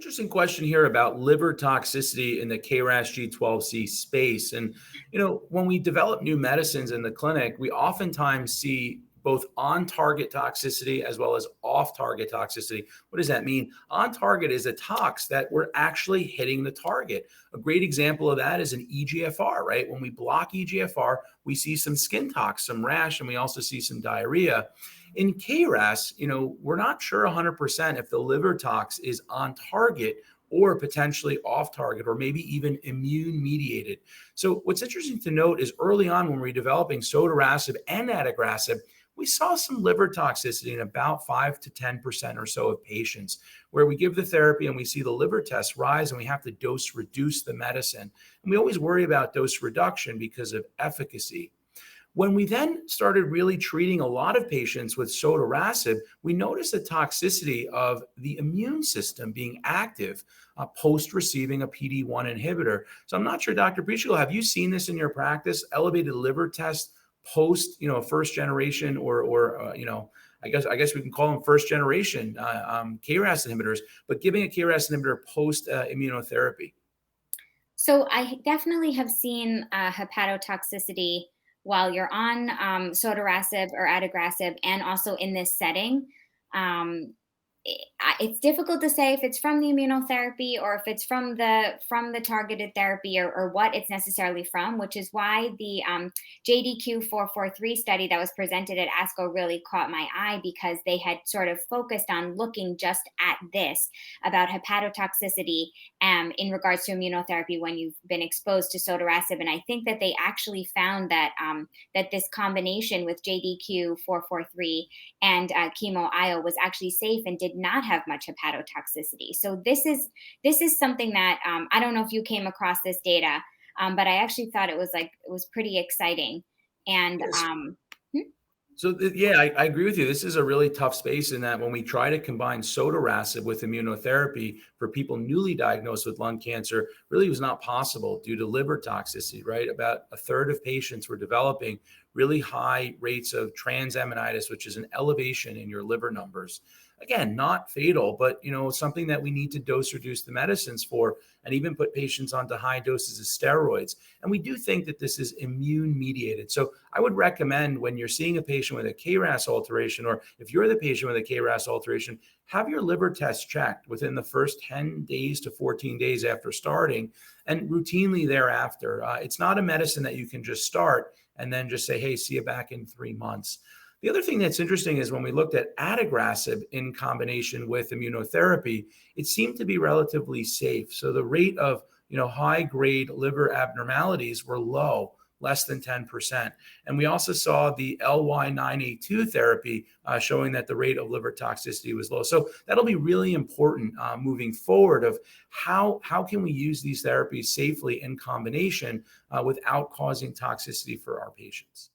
Interesting question here about liver toxicity in the KRAS G12C space. And, when we develop new medicines in the clinic, we oftentimes see both on target toxicity as well as off target toxicity. What does that mean? On target is a tox that we're actually hitting the target. A great example of that is an EGFR, right? When we block EGFR, we see some skin tox, some rash, and we also see some diarrhea. In KRAS, we're not sure 100% if the liver tox is on target or potentially off target, or maybe even immune mediated. So what's interesting to note is early on when we were developing sotorasib and adagrasib, we saw some liver toxicity in about 5 to 10% or so of patients, where we give the therapy and we see the liver tests rise and we have to dose reduce the medicine. And we always worry about dose reduction because of efficacy. When we then started really treating a lot of patients with sotorasib, we noticed a toxicity of the immune system being active post receiving a PD-1 inhibitor. So I'm not sure, Dr. Preeshagul, have you seen this in your practice? Elevated liver tests post, first generation or I guess we can call them first generation KRAS inhibitors, but giving a KRAS inhibitor post immunotherapy. So I definitely have seen hepatotoxicity while you're on sotorasib or adagrasib, and also in this setting. It's difficult to say if it's from the immunotherapy or if it's from the targeted therapy, or what it's necessarily from, which is why the JDQ 443 study that was presented at ASCO really caught my eye, because they had sort of focused on looking just at this about hepatotoxicity in regards to immunotherapy when you've been exposed to sotorasib. And I think that they actually found that that this combination with JDQ 443 and chemo IO was actually safe and did not have much hepatotoxicity. So this is something that I don't know if you came across this data, but I actually thought it was pretty exciting. And Yes. So yeah, I agree with you. This is a really tough space in that when we try to combine sotorasib with immunotherapy for people newly diagnosed with lung cancer, really was not possible due to liver toxicity, right? About a third of patients were developing really high rates of transaminitis, which is an elevation in your liver numbers. Again, not fatal, but something that we need to dose reduce the medicines for, and even put patients onto high doses of steroids. And we do think that this is immune mediated. So I would recommend, when you're seeing a patient with a KRAS alteration, or if you're the patient with a KRAS alteration, have your liver test checked within the first 10 days to 14 days after starting, and routinely thereafter. It's not a medicine that you can just start and then just say, hey, see you back in 3 months. The other thing that's interesting is when we looked at adagrasib in combination with immunotherapy, it seemed to be relatively safe. So the rate of high grade liver abnormalities were low, less than 10%. And we also saw the LY9A2 therapy showing that the rate of liver toxicity was low. So that'll be really important moving forward, of how can we use these therapies safely in combination without causing toxicity for our patients.